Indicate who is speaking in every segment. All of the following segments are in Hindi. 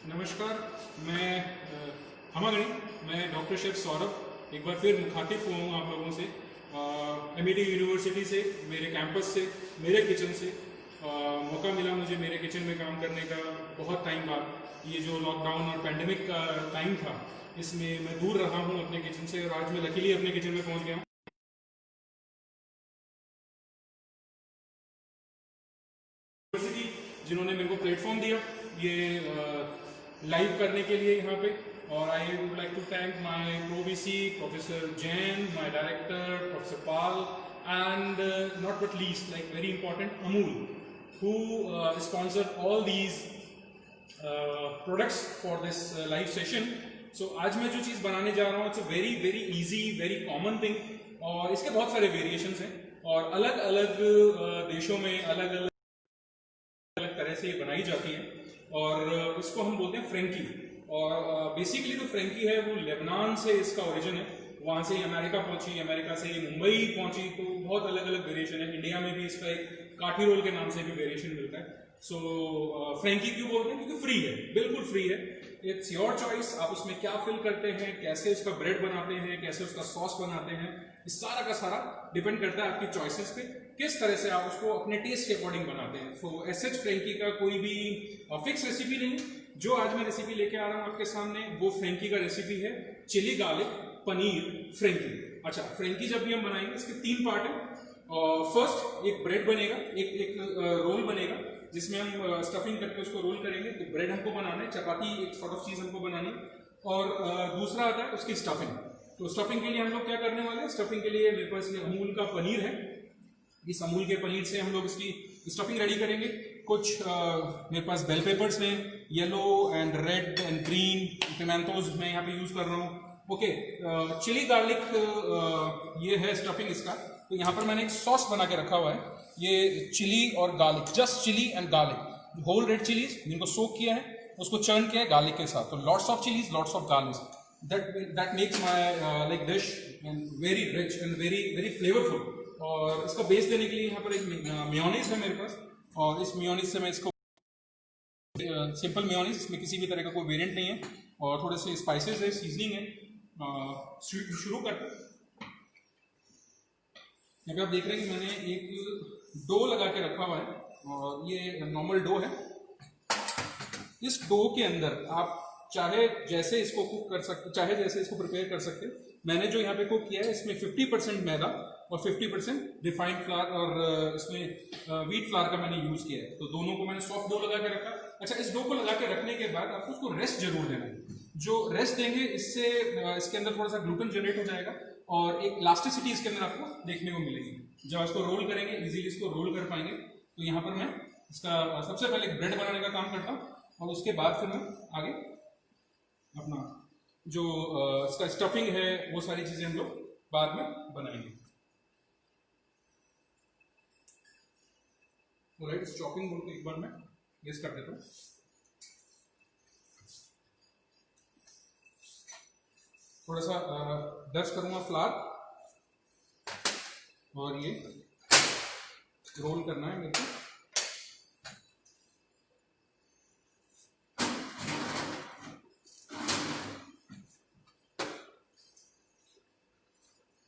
Speaker 1: नमस्कार, मैं डॉक्टर शेफ सौरभ एक बार फिर मुखातिब हुआ हूँ आप लोगों से एमईटी यूनिवर्सिटी से, मेरे कैंपस से, मेरे किचन से। मौका मिला मुझे मेरे किचन में काम करने का बहुत टाइम बाद। ये जो लॉकडाउन और पैंडेमिक का टाइम था, इसमें मैं दूर रहा हूँ अपने किचन से और आज मैं लकीली अपने किचन में पहुँच गया हूँ। जिन्होंने मेरे को प्लेटफॉर्म दिया ये लाइव करने के लिए यहाँ पे, और I would like to thank my pro-VC professor Jain, my director professor Pal, and not but least like very important Amul, who sponsored all these products for this live session. So आज मैं जो चीज़ बनाने जा रहा हूँ it's a very very easy very common thing, और इसके बहुत सारे वेरिएशंस हैं और अलग अलग देशों में अलग अलग तरह से ये बनाई जाती है, और इसको हम बोलते हैं फ्रेंकी। और बेसिकली जो फ्रेंकी है वो लेबनान से इसका ओरिजिन है, वहाँ से अमेरिका पहुंची, अमेरिका से ये मुंबई पहुंची, तो बहुत अलग अलग वेरिएशन है। इंडिया में भी इसका एक काठी रोल के नाम से भी वेरिएशन मिलता है। सो फ्रेंकी क्यों बोलते हैं? क्योंकि फ्री है, बिल्कुल फ्री है। इट्स योर चॉइस, आप उसमें क्या फिल करते हैं, कैसे उसका ब्रेड बनाते हैं, कैसे उसका सॉस बनाते हैं, इस सारा का सारा डिपेंड करता है आपकी चॉइसेस पे, किस तरह से आप उसको अपने टेस्ट के अकॉर्डिंग बनाते हैं। सो एसएच फ्रेंकी का कोई भी फिक्स रेसिपी नहीं। जो आज मैं रेसिपी लेके आ रहा हूँ आपके सामने, वो फ्रेंकी का रेसिपी है चिली गार्लिक पनीर फ्रेंकी। अच्छा, फ्रेंकी जब भी हम बनाएंगे इसके 3 पार्ट है। फर्स्ट एक ब्रेड बनेगा, एक रोल बनेगा जिसमें हम स्टफिंग करके उसको रोल करेंगे। तो ब्रेड हमको बनाना है, चपाती एक सॉर्ट ऑफ चीज़ हमको बनानी है, और दूसरा आता है उसकी स्टफिंग। तो स्टफिंग के लिए हम लोग क्या करने वाले हैं? स्टफिंग के लिए मेरे पास ये अमूल का पनीर है, इस अमूल के पनीर से हम लोग इसकी स्टफिंग रेडी करेंगे। कुछ मेरे पास बेल पेपर्स हैं, yellow and red and green tomatoes मैं यहाँ पे यूज़ कर रहा हूँ। ओके, चिली गार्लिक ये है स्टफिंग इसका। तो यहाँ पर मैंने एक सॉस बना के रखा हुआ है, ये चिली और garlic, just chilli and garlic, whole red chillies जिनको सोक किया है, उसको चर्न किया है गार्लिक के साथ। तो lots of chillies, lots of garlic, that makes my like dish and very rich and very very flavorful। और इसका बेस देने के लिए यहाँ पर एक मेयोनीज है मेरे पास, और इस मेयोनीज से मैं इसको सिंपल मेयोनीज, इसमें किसी भी तरह का कोई वेरिएंट नहीं है, और थोड़े से स्पाइसेस है, सीजनिंग है। शुरू करते हैं। यहाँ पे आप देख रहे हैं कि मैंने एक डो लगा के रखा हुआ है, और ये नॉर्मल डो है। इस डो के अंदर आप चाहे जैसे इसको कुक कर सकते, चाहे जैसे इसको प्रिपेयर कर सकते। मैंने जो यहाँ पे कुक किया है इसमें 50% मैदा और 50% रिफाइंड फ्लावर, और इसमें व्हीट फ्लावर का मैंने यूज किया है। तो दोनों को मैंने सॉफ्ट डो लगा के रखा। अच्छा, इस डो को लगा के रखने के बाद आपको उसको रेस्ट जरूर देना है। जो रेस्ट देंगे इससे इसके अंदर थोड़ा सा ग्लूटेन जनरेट हो जाएगा, और एक इलास्टिसिटी इसके अंदर आपको देखने को मिलेगी। जब इसको रोल करेंगे, इजीली इसको रोल कर पाएंगे। तो यहाँ पर मैं इसका सबसे पहले ब्रेड बनाने का काम करता हूँ, और उसके बाद फिर मैं आगे अपना जो इसका स्टफिंग है वो सारी चीजें हम लोग बाद में बनाएंगे। राइट, चॉपिंग बोल के एक बार मैं गेस कर देता हूँ। थोड़ा सा डस्ट करूंगा फ्लावर, और ये रोल करना है मेरे को।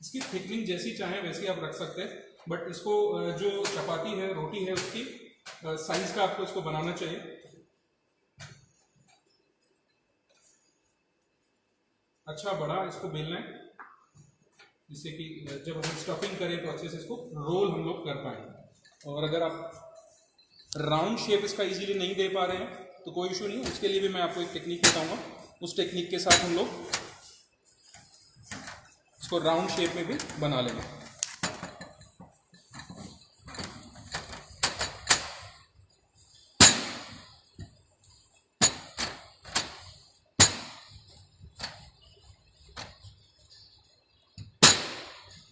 Speaker 1: इसकी थिकनिंग जैसी चाहे वैसी आप रख सकते हैं, बट इसको जो चपाती है, रोटी है, उसकी साइज का आपको इसको बनाना चाहिए। अच्छा बड़ा इसको बेलना है, जिससे कि जब हम स्टफिंग करें तो अच्छे से इसको रोल हम लोग कर पाएंगे। और अगर आप राउंड शेप इसका इजीली नहीं दे पा रहे हैं तो कोई इशू नहीं, उसके लिए भी मैं आपको एक टेक्निक बताऊंगा। उस टेक्निक के साथ हम लोग इसको राउंड शेप में भी बना लेंगे।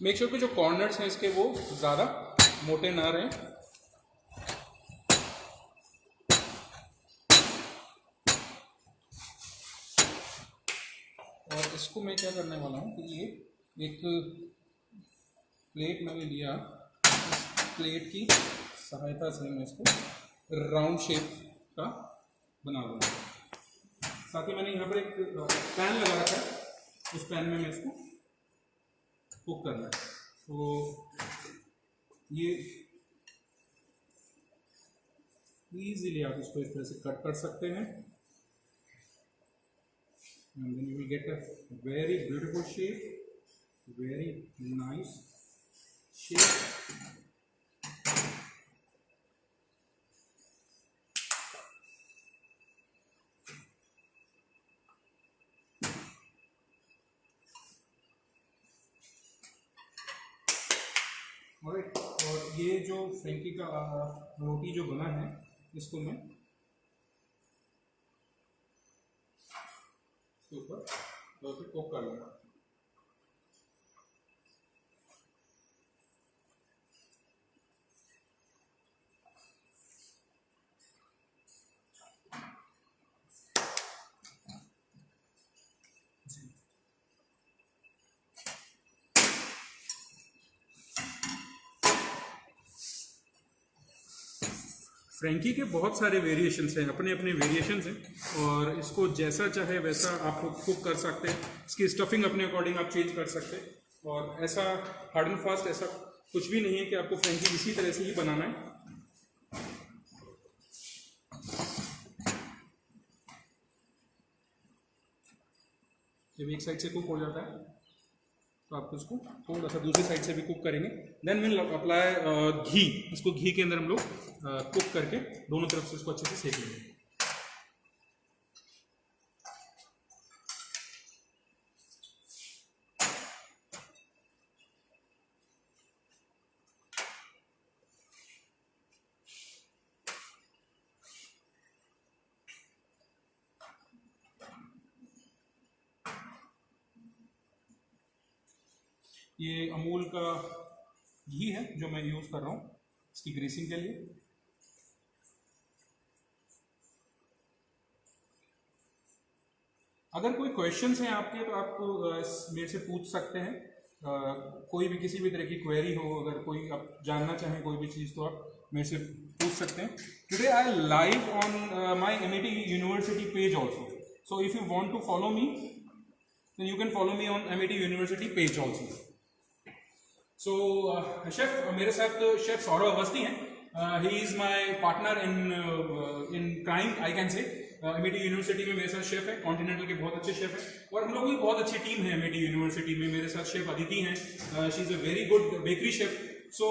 Speaker 1: मेक श्योर कि जो कॉर्नर्स हैं इसके वो ज़्यादा मोटे ना रहें। और इसको मैं क्या करने वाला हूँ कि ये एक प्लेट मैंने लिया, इस प्लेट की सहायता से मैं इसको राउंड शेप का बना लूँगा। साथ ही मैंने यहाँ पर एक पैन लगा रखा है, उस पैन में मैं इसको कुक करना है। तो ये इजीली आप इसको इस तरह से कट कर सकते हैं, and then you will get a very beautiful shape, very nice shape. Alright, और ये जो फ्रेंकी का रोटी जो बना है, इसको मैं इसके ऊपर कुक कर लूँगा। फ्रेंकी के बहुत सारे वेरिएशंस हैं, अपने अपने वेरिएशंस हैं, और इसको जैसा चाहे वैसा आप कुक कर सकते हैं। इसकी स्टफिंग अपने अकॉर्डिंग आप चेंज कर सकते हैं, और ऐसा हार्ड एंड फास्ट ऐसा कुछ भी नहीं है कि आपको फ्रेंकी इसी तरह से ही बनाना है। जब एक साइड से कुक हो जाता है तो आप इसको थोड़ा सा दूसरी साइड से भी कुक करेंगे। देन विल अप्लाई घी, इसको घी के अंदर हम लोग कुक करके दोनों तरफ से इसको अच्छे से सेक लेंगे। ये अमूल का घी है जो मैं यूज़ कर रहा हूँ इसकी ग्रीसिंग के लिए। अगर कोई क्वेश्चंस हैं आपके तो आप मेरे से पूछ सकते हैं। कोई भी किसी भी तरह की क्वेरी हो, अगर कोई आप जानना चाहें कोई भी चीज़, तो आप मेरे से पूछ सकते हैं। Today I live on my MIT university page also, so if you want to follow me then you can follow me on MIT university page also. So chef मेरे साथ शेफ सौरभ अवस्थी हैं। He is my partner in crime, I can say. MIT university में मेरे साथ शेफ है, कॉन्टिनेंटल के बहुत अच्छे शेफ हैं, और हम लोगों की बहुत अच्छी टीम है एमआईटी यूनिवर्सिटी में। मेरे साथ शेफ अदिति हैं, she is a very good bakery chef. So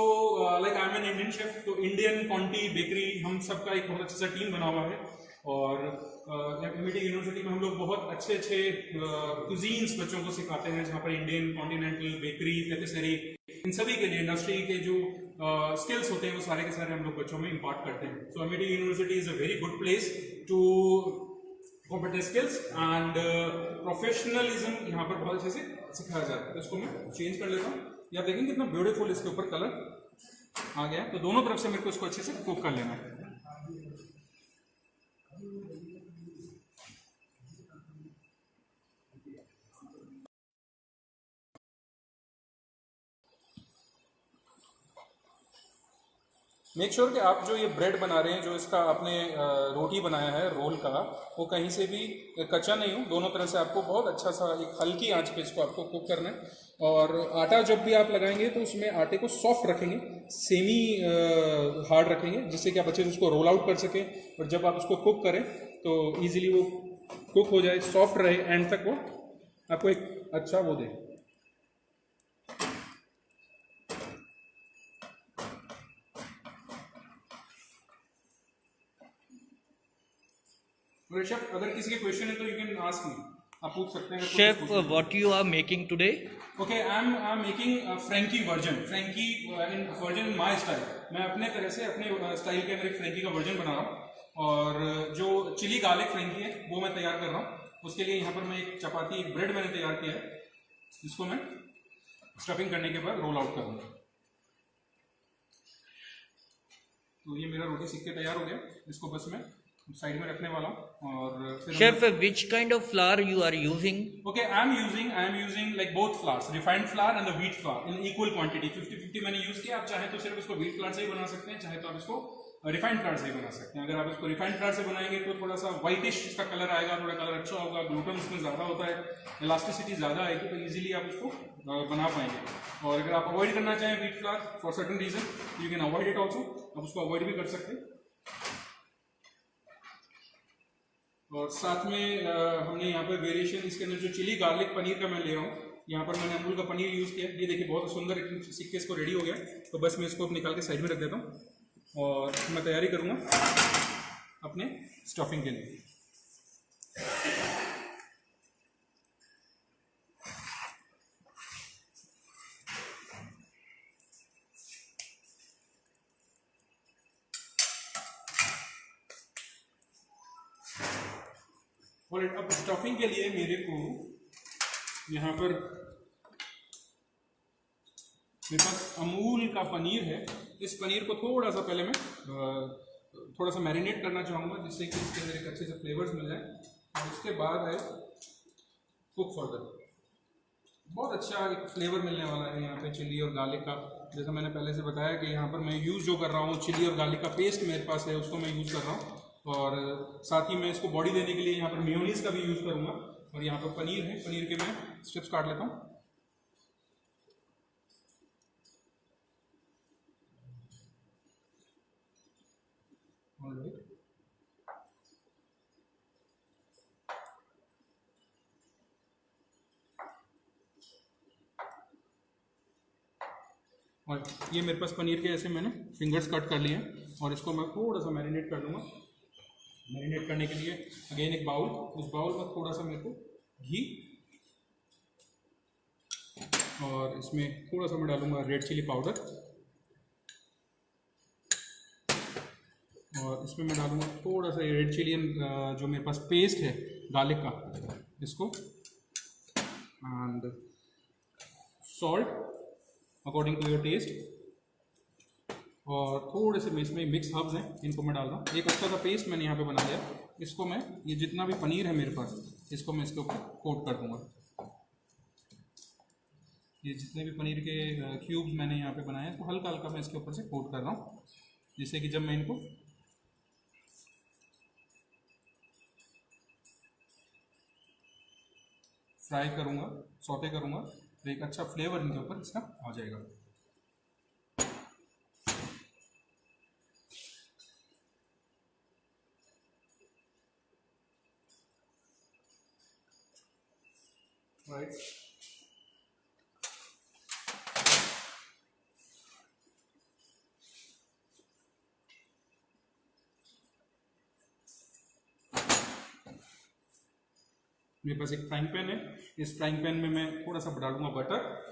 Speaker 1: like I am an Indian chef, तो इंडियन कॉन्टी बेकरी हम सबका एक बहुत अच्छा सा टीम बना हुआ है। और एमआईटी यूनिवर्सिटी में हम लोग बहुत अच्छे अच्छे कुजीन्स बच्चों को सिखाते हैं, जहाँ पर इंडियन, कॉन्टिनेंटल, बेकरी, पेटिसरी, इन सभी के लिए इंडस्ट्री के जो स्किल्स होते हैं वो सारे के सारे हम लोग बच्चों में इम्पार्ट करते हैं। So MIT university is a very good place to competent skills and professionalism यहाँ पर बहुत अच्छे से सिखाया जाता है। तो इसको मैं चेंज कर लेता हूँ। ये आप देखेंगे कितना ब्यूटीफुल इसके ऊपर कलर आ गया है। तो दोनों तरफ से मेरे को इसको अच्छे से कुक कर लेना है। मेक श्योर कि आप जो ये ब्रेड बना रहे हैं, जो इसका आपने रोटी बनाया है रोल का, वो कहीं से भी कच्चा नहीं हो। दोनों तरह से आपको बहुत अच्छा सा एक हल्की आंच पे इसको आपको कुक करना है। और आटा जब भी आप लगाएंगे तो उसमें आटे को सॉफ्ट रखेंगे, सेमी हार्ड रखेंगे, जिससे कि आप अच्छे से उसको रोल आउट कर सकें, और जब आप उसको कुक करें तो ईजिली वो कुक हो जाए, सॉफ्ट रहे, एंड तक वो आपको एक अच्छा वो दे। शेफ, अगर किसी के क्वेश्चन है तो यू कैन आस्क मी, आप पूछ सकते हैं।
Speaker 2: Chef, what you are making today?
Speaker 1: Okay, I am making frankie version, frankie in version my style. मैं अपने तरह से अपने स्टाइल के अंदर एक फ्रेंकी का वर्जन बना रहा हूँ, और जो चिली गार्लिक फ्रेंकी है वो मैं तैयार कर रहा हूँ। उसके लिए यहाँ पर मैं एक चपाती, एक ब्रेड मैंने तैयार किया है, जिसको मैं स्टफिंग करने के बाद रोल आउट करूँगा। तो ये मेरा रोटी सीख के तैयार हो गया, इसको बस मैं साइड में रखने वाला हूँ। और फिर
Speaker 2: chef, which kind of flour you are using?
Speaker 1: Okay, I am using like both flours, refined flour and the wheat flour in equal quantity, 50-50 मैंने यूज किया। आप चाहे तो सिर्फ इसको wheat flour से ही बना सकते हैं, चाहे तो आप इसको रिफाइंड फ्लावर से ही बना सकते हैं। अगर आप इसको रिफाइंड फ्लावर से बनाएंगे तो थोड़ा सा व्हाइटिश इसका कलर आएगा, थोड़ा कलर अच्छा होगा, ग्लूटेन उसमें ज़्यादा होता है, इलास्टिसिटी ज़्यादा आएगी, तो इजीली आप उसको बना पाएंगे। और अगर आप अवॉइड करना चाहें wheat flour for certain reason you can avoid it also, आप उसको अवॉइड भी कर सकते हैं। और साथ में हमने यहाँ पर वेरिएशन इसके अंदर जो चिली गार्लिक पनीर का मैं ले रहा हूँ, यहाँ पर मैंने अमूल का पनीर यूज़ किया। ये देखिए बहुत सुंदर सिक्के इसको रेडी हो गया। तो बस मैं इसको निकाल के साइड में रख देता हूँ और मैं तैयारी करूँगा अपने स्टफिंग के लिए। और अब स्टफिंग के लिए मेरे को यहाँ पर मेरे पास अमूल का पनीर है। इस पनीर को थोड़ा सा पहले मैं थोड़ा सा मैरिनेट करना चाहूँगा, जिससे कि इसके अंदर एक अच्छे से फ्लेवर्स मिल जाए। और उसके बाद है कुक फर्दर। बहुत अच्छा एक फ्लेवर मिलने वाला है यहाँ पे चिली और गार्लिक का। जैसा मैंने पहले से बताया कि यहाँ पर मैं यूज़ जो कर रहा हूँ चिली और गार्लिक का पेस्ट मेरे पास है, उसको मैं यूज़ कर रहा हूँ। और साथ ही मैं इसको बॉडी देने के लिए यहाँ पर मेयोनीज का भी यूज़ करूँगा। और यहाँ पर पनीर है, पनीर के मैं स्ट्रिप्स काट लेता हूँ। और ये मेरे पास पनीर के ऐसे मैंने फिंगर्स कट कर लिए हैं और इसको मैं थोड़ा सा मैरिनेट कर लूँगा। मैरिनेट करने के लिए अगेन एक बाउल, उस बाउल में थोड़ा सा मेरे को घी और इसमें थोड़ा सा मैं डालूँगा रेड चिली पाउडर और इसमें मैं डालूँगा थोड़ा सा रेड चिली जो मेरे पास पेस्ट है गार्लिक का, इसको and salt according to your taste. और थोड़े से इसमें मिक्स हर्ब्स हैं, इनको मैं डाल रहा हूँ। एक अच्छा सा पेस्ट मैंने यहाँ पे बना लिया। इसको मैं ये जितना भी पनीर है मेरे पास, इसको मैं इसके ऊपर कोट कर दूँगा। ये जितने भी पनीर के क्यूब्स मैंने यहाँ पे बनाए हैं, तो हल्का हल्का मैं इसके ऊपर से कोट कर रहा हूँ, जिससे कि जब मैं इनको फ्राई करूँगा, सौटे करूँगा, तो एक अच्छा फ्लेवर इनके ऊपर इसका आ जाएगा। राइट, मेरे पास एक फ्राइंग पैन है। इस फ्राइंग पैन में मैं थोड़ा सा डालूंगा बटर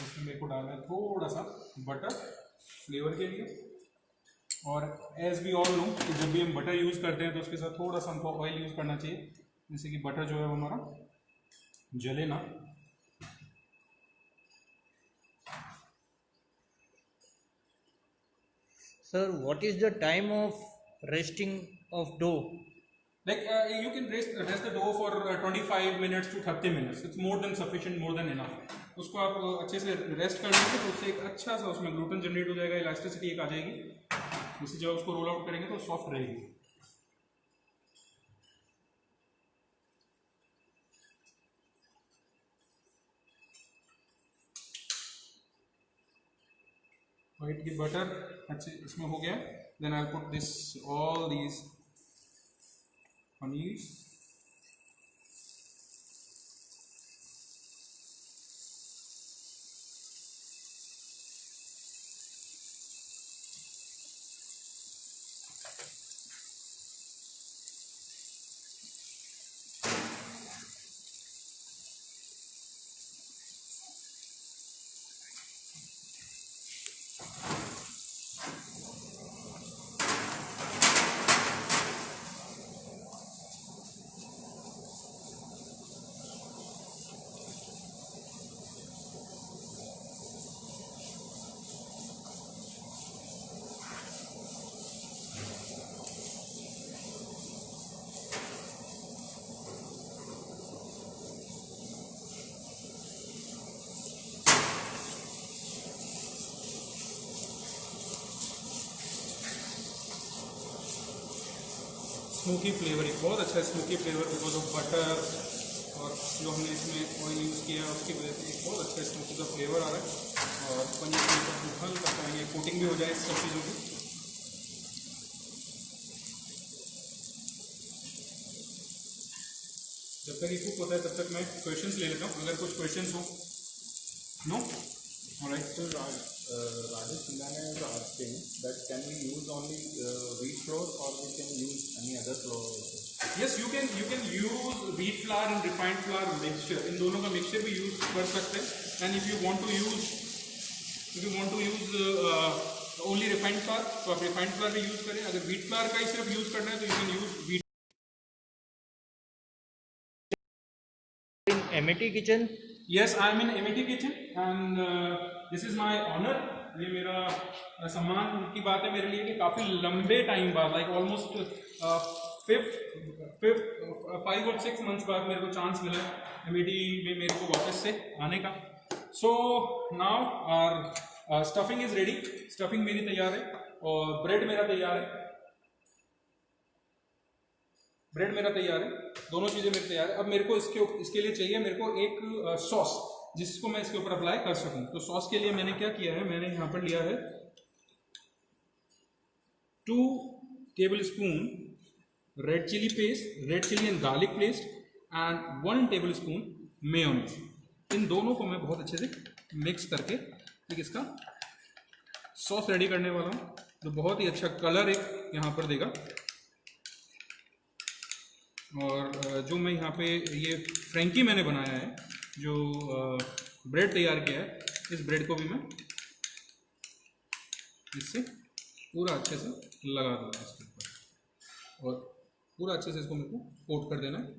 Speaker 1: इसमें मेरे को डालना है थोड़ा सा बटर फ्लेवर के लिए। और एज वी ऑल नो कि जब भी हम बटर यूज़ करते हैं तो उसके साथ थोड़ा सा हमको ऑयल यूज़ करना चाहिए, जिससे कि बटर जो है वो हमारा जले ना।
Speaker 2: Sir, what is the time of resting of dough?
Speaker 1: Like you can rest the dough for 25 minutes to 30 minutes. It's more than sufficient, more than enough. उसको आप अच्छे से रेस्ट कर लेंगे तो उससे एक अच्छा सा उसमें ग्लूटेन जनरेट हो जाएगा, इलास्टिसिटी एक आ जाएगी, जिससे जब उसको रोल आउट करेंगे तो सॉफ्ट रहेगी। वाइट की बटर अच्छे इसमें हो गया। Then I put this all these paneer smoky flavour, एक बहुत अच्छा smoky flavour because of butter और जो हमने इसमें ऑयल यूज़ किया है उसकी वजह से एक बहुत अच्छा स्मोकी का फ्लेवर आ रहा है। और पनीर के ऊपर हल्का सा ये कोटिंग भी हो जाए इस सब चीज़ों की। जब तक ये कुक होता है तब तक मैं क्वेश्चंस ले लेता हूँ, अगर कुछ क्वेश्चंस हो। Know alright.
Speaker 3: So Rajesh Singane is asking that can we use only wheat flour or we can use any other flour also?
Speaker 1: Yes you can use wheat flour and refined flour mixture, इन दोनों का मिक्सचर भी यूज कर सकते हैं। And if you want to use only refined flour तो आप रिफाइंड फ्लावर भी यूज करें। अगर व्हीट फ्लावर का ही सिर्फ यूज करना है तो you can use wheat.
Speaker 2: In MET kitchen,
Speaker 1: yes I am in Amity kitchen and this is my honour. ये मेरा सम्मान की बात है मेरे लिए कि काफ़ी लंबे टाइम बाद, लाइक ऑलमोस्ट 5 और 6 मंथ्स बाद मेरे को चांस मिला एमिटी में मेरे को वापस से आने का। So now our stuffing is ready. Stuffing मेरी तैयार है और ब्रेड मेरा तैयार है। ब्रेड मेरा तैयार है, दोनों चीज़ें मेरी तैयार है। अब मेरे को इसके लिए चाहिए मेरे को एक सॉस जिसको मैं इसके ऊपर अप्लाई कर सकूं। तो सॉस के लिए मैंने क्या किया है, मैंने यहाँ पर लिया है 2 tablespoon red chilli paste, red chilli and garlic paste and 1 tablespoon mayonnaise. इन दोनों को मैं बहुत अच्छे से मिक्स करके एक इसका सॉस रेडी करने वाला हूँ जो बहुत ही अच्छा कलर एक यहाँ पर देगा। और जो मैं यहाँ पे ये फ्रेंकी मैंने बनाया है, जो ब्रेड तैयार किया है, इस ब्रेड को भी मैं इससे पूरा अच्छे से लगा दूँगा इसके ऊपर और पूरा अच्छे से इसको मेरे को कोट कर देना है।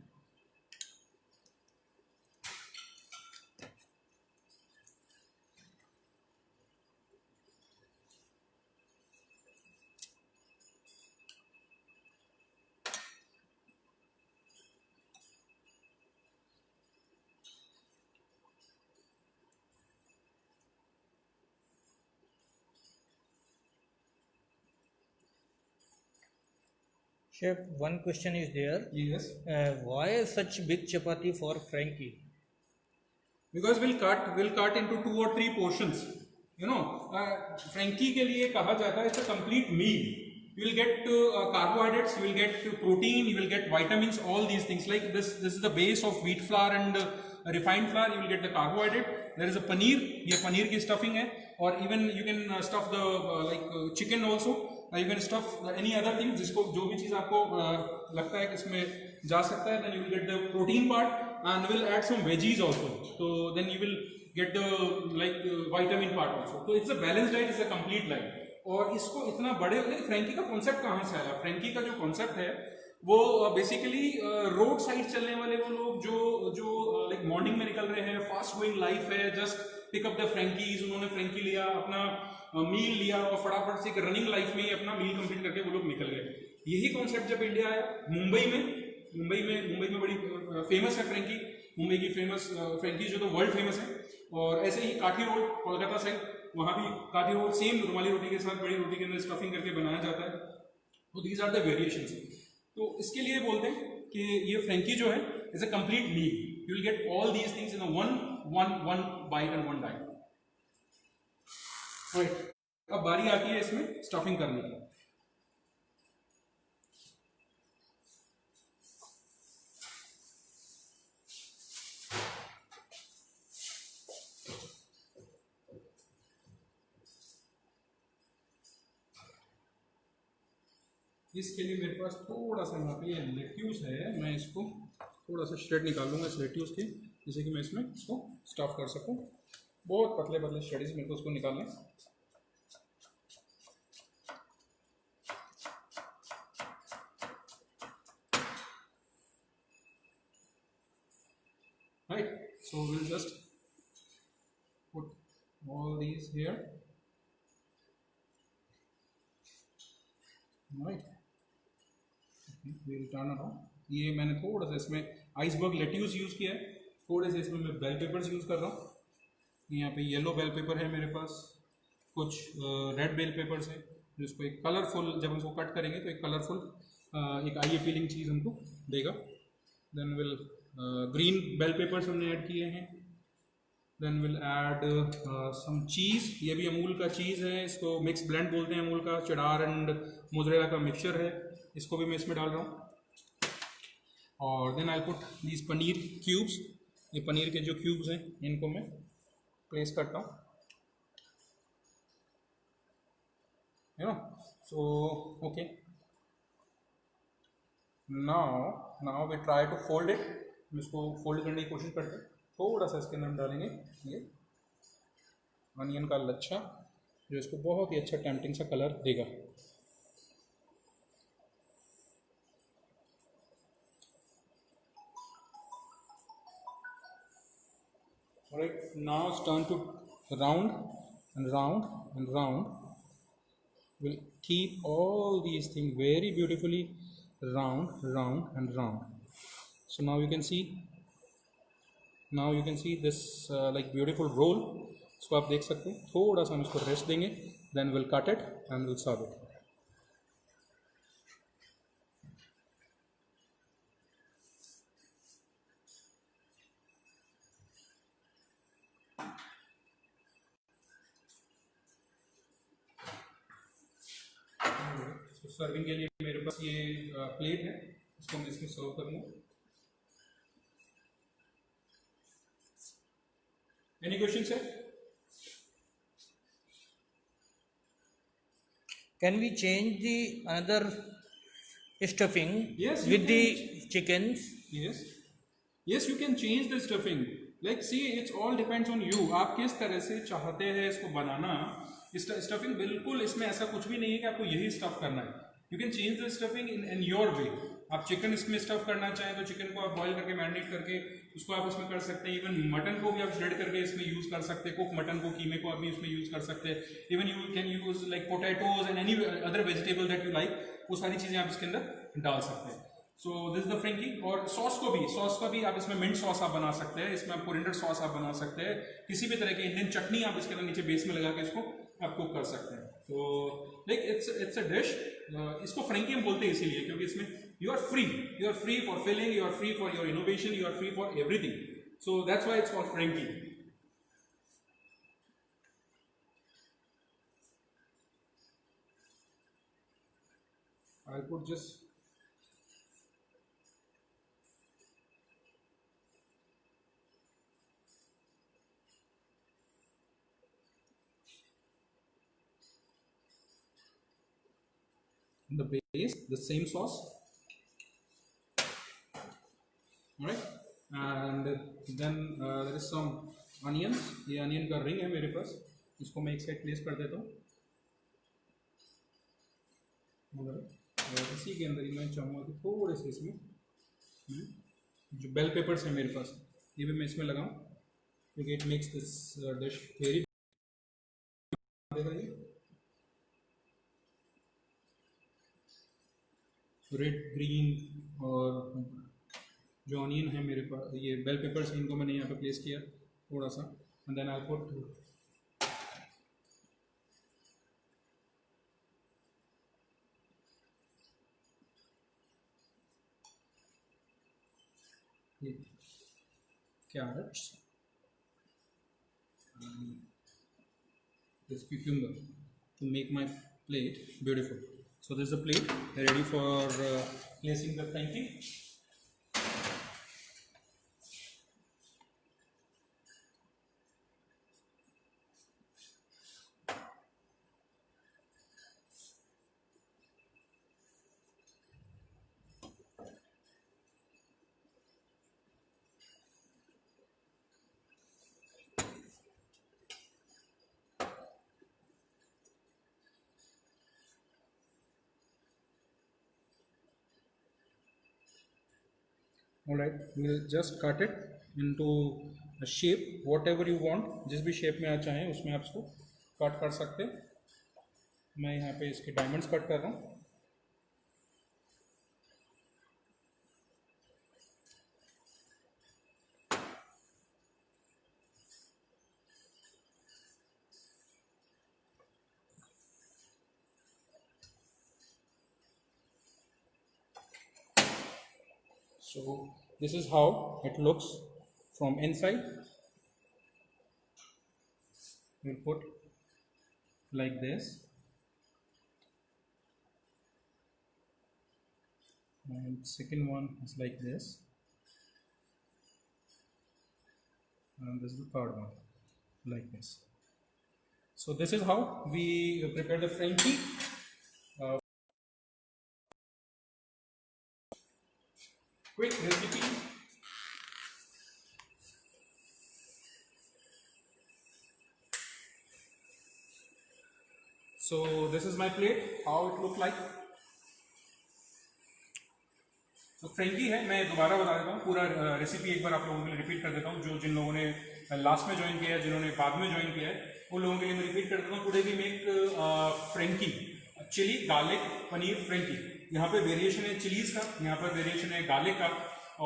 Speaker 2: chef, one question is there.
Speaker 1: Yes.
Speaker 2: Why such big chapati for Frankie?
Speaker 1: Because we'll cut into 2 or 3 portions. You know, Frankie के लिए कहा जाता है it's a complete meal. You will get carbohydrates, you will get protein, you will get vitamins, all these things. Like this is the base of wheat flour and refined flour. You will get the carbohydrate. There is a paneer. ये पनीर की stuffing है. और even you can stuff the chicken also. You can stuff any other thing जिसको जो भी चीज़ आपको लगता है कि इसमें जा सकता है, then you will get the protein part and will add some veggies also. So then you will get the vitamin part also. So it's a balanced diet, it's a complete diet. और इसको इतना बड़े फ्रेंकी का कॉन्सेप्ट कहाँ से आया? फ्रेंकी का जो कॉन्सेप्ट है वो बेसिकली रोड साइड चलने वाले वो लोग जो लाइक मॉर्निंग में निकल रहे हैं, फास्ट गोइंग लाइफ है, जस्ट पिकअप द फ्रेंकीज, उन्होंने फ्रेंकी लिया, अपना मील लिया और फटाफट से एक रनिंग लाइफ में ही अपना मील कंप्लीट करके वो लोग निकल गए। यही कॉन्सेप्ट जब इंडिया आया, मुंबई में बड़ी फेमस है फ्रेंकी, मुंबई की फेमस फ्रेंकी जो तो वर्ल्ड फेमस है। और ऐसे ही काठी रोल कोलकाता साइड, वहाँ भी काठी रोल सेम रुमाली रोटी के साथ बड़ी रोटी के अंदर स्टफिंग करके बनाया जाता है। तो दीज आर द वेरिएशंस। तो इसके लिए बोलते हैं कि ये फ्रेंकी जो है is a complete meal, you will get all these things in one bite and one diet. Right, अब बारी आती है इसमें स्टफिंग करने की। इसके लिए मेरे पास थोड़ा सा यहाँ पे लेट्यूस है, मैं इसको थोड़ा सा श्रेड निकाल लूँगा इस लेट्यूस के, जिससे कि मैं इसमें इसको स्टफ कर सकूँ। बहुत पतले पतले श्रेड्स मेरे को उसको निकालने। Right, so will just put all these here. Right, turn around. ये मैंने थोड़ा सा इसमें आइसबर्ग लेट्यूस यूज़ किया है, थोड़े से इसमें मैं बेल पेपर्स यूज़ कर रहा हूँ। यहाँ पे येलो बेल पेपर है मेरे पास, कुछ रेड बेल पेपर्स है, जिसको एक कलरफुल, जब हम इसको कट करेंगे तो एक कलरफुल एक आई अपीलिंग चीज़ हमको देगा. Then will green bell peppers हमने ऐड किए हैं. Then will add some cheese. ये भी अमूल का चीज़ है, इसको मिक्स ब्लेंड बोलते हैं. अमूल का चेडार एंड मोज़रेला का मिक्सचर है, इसको भी मैं इसमें डाल रहा हूँ. और then I put these paneer cubes. ये पनीर के जो क्यूब्स हैं इनको मैं प्लेस करता हूँ. You know, so okay. Now we try to fold it. हम इसको फोल्ड करने की कोशिश करते हैं. थोड़ा सा इसके अंदर हम डालेंगे ये अनियन का लच्छा, जो इसको बहुत ही अच्छा टेम्पटिंग सा कलर देगा. Alright, now it's turn to round and round and round. We'll keep all these things very beautifully round, round and round. So now you can see this like beautiful roll. इसको आप देख सकते हैं. थोड़ा सा हम इसको रेस्ट देंगे, then we'll cut it and we'll serve it. तो सर्विंग के लिए मेरे पास ये प्लेट है, इसको मैं इसमें सर्व करूँगा. Any question sir?
Speaker 2: Can we change the another stuffing
Speaker 1: Yes, you
Speaker 2: with
Speaker 1: can.
Speaker 2: the chickens?
Speaker 1: Yes, you can change the stuffing. Like see, it's all depends on you. आप किस तरह से चाहते हैं इसको बनाना. स्टफिंग बिल्कुल इसमें ऐसा कुछ भी नहीं है कि आपको यही स्टफ करना है. You can change the stuffing in your way. आप चिकन इसमें स्टफ करना चाहें तो चिकन को आप बॉईल करके मैरिनेट करके उसको आप इसमें कर सकते हैं. इवन मटन को भी आप श्रेड करके इसमें यूज कर सकते हैं. कुक मटन को, कीमे को आप भी इसमें यूज कर सकते हैं. Even you can use like potatoes and any other vegetable that you like, वो सारी चीजें आप इसके अंदर डाल सकते हैं. So this is the frankie. और सॉस का भी आप इसमें मिंट सॉस आप बना सकते हैं, इसमें आप कोरिएंडर सॉस आप बना सकते हैं. किसी भी तरह की इंडियन चटनी आप इसके अंदर नीचे बेस में लगा के इसको आप कुक कर सकते हैं. तो लाइक इट्स अ डिश. इसको फ्रेंकी हम बोलते हैं इसीलिए क्योंकि इसमें you are free for filling, you are free for your innovation, you are free for everything. So that's why it's called frankie. I'll put just the base, the same sauce. Alright, and then there is some onions. ये अनियन का रिंग है मेरे पास, इसको मैं एक साइड प्लेस कर देता हूँ. और इसी के अंदर ही मैं चाहूँगा कि थोड़े से इसमें जो बेल पेपर्स हैं मेरे पास, ये भी मैं इसमें लगाऊँ क्योंकि it makes this dish very. Red, green और जो ऑनियन है मेरे पास, ये बेल पेपर्स, इनको मैंने यहाँ पे प्लेस किया थोड़ा सा. And then I put carrots, this cucumber to make my plate beautiful. So this is the plate ready for placing the frankie. Alright, we'll just cut it into a shape whatever you want. जिस भी शेप में आप चाहें उसमें आप इसको कट कर सकते हैं. मैं यहाँ पे इसके डायमंड्स कट कर रहा हूँ. So this is how it looks from inside. We'll put like this, and second one is like this, and this is the third one like this. So this is how we prepare the Frankie. Quick recipe. So this is my plate, how it look like. तो फ्रेंकी है, मैं दोबारा बता देता हूँ पूरा रेसिपी एक बार आप लोगों के लिए रिपीट कर देता हूँ, जो जिन लोगों ने लास्ट में ज्वाइन किया है, जिन्होंने बाद में ज्वाइन किया है, उन लोगों के लिए मैं रिपीट कर देता हूँ. Today we make frankie, chilli garlic paneer frankie. यहाँ पे वेरिएशन है चिलीज का, यहाँ पर वेरिएशन है गार्लिक का,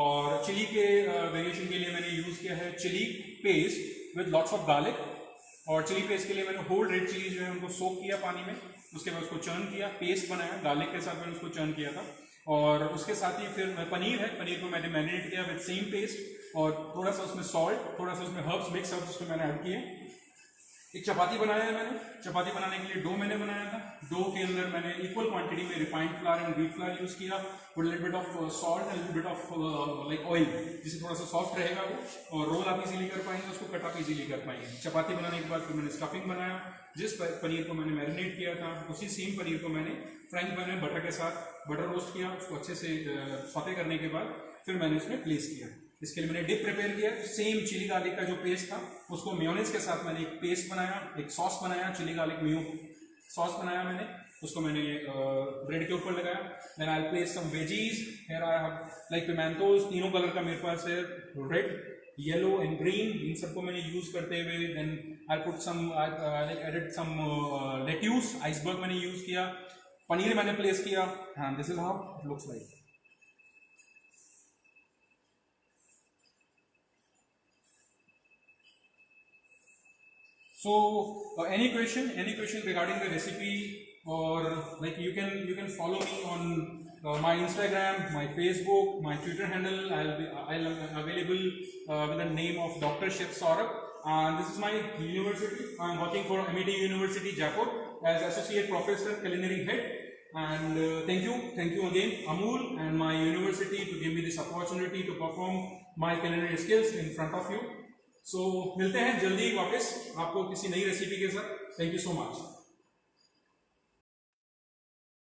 Speaker 1: और चिली के वेरिएशन के लिए मैंने यूज किया है chilli paste with lots of garlic. और चिली पेस्ट के लिए मैंने होल रेड चिली जो है उनको सोक किया पानी में, उसके बाद उसको चर्न किया, पेस्ट बनाया, गार्लिक के साथ मैंने उसको चर्न किया था. और उसके साथ ही फिर पनीर है, पनीर को मैंने मैरिनेट किया विद सेम पेस्ट, और थोड़ा सा उसमें सॉल्ट, थोड़ा सा उसमें हर्ब्स मिक्स हर्ब्स उसमें मैंने ऐड किए. एक चपाती बनाया है मैंने, चपाती बनाने के लिए डो मैंने बनाया था. डो के अंदर मैंने इक्वल क्वांटिटी में refined flour and wheat flour use किया, और little bit of salt and little bit of like oil, जिससे थोड़ा सा सॉफ्ट रहेगा वो, और रोल आप इजीली कर पाएंगे, उसको कट आप इजीली कर पाएंगे. चपाती बनाने के बाद फिर मैंने स्टफिंग बनाया. जिस पनीर को मैंने मैरिनेट किया था, उसी सेम पनीर को मैंने फ्राइंग पैन में बटर के साथ बटर रोस्ट किया. उसको अच्छे से सौते करने के बाद फिर मैंने उसमें प्लेस किया. इसके लिए मैंने डिप प्रिपेयर किया, सेम चिली गार्लिक का जो पेस्ट था उसको मेयोनीज के साथ मैंने एक पेस्ट बनाया, एक सॉस बनाया, चिली गार्लिक मेयो सॉस बनाया मैंने, उसको मैंने ब्रेड के ऊपर लगाया. Then I place some veggies, here I have like pimentos, तीनों कलर का मेरे पास है, रेड, येलो एंड ग्रीन, इन सबको मैंने यूज करते हुए. Then I put some like added some lettuce, iceberg मैंने यूज किया, पनीर मैंने प्लेस किया. हाँ, this is how it looks like. So any question regarding the recipe, or like you can follow me on my Instagram, my Facebook, my Twitter handle. I'll available with the name of Dr. Chef Saurabh, and this is my university. I'm working for MET University Jaipur as Associate Professor Culinary Head. And thank you again Amul and my university to give me this opportunity to perform my culinary skills in front of you. So मिलते हैं जल्दी वापस आपको किसी नई रेसिपी के साथ. Thank you so much.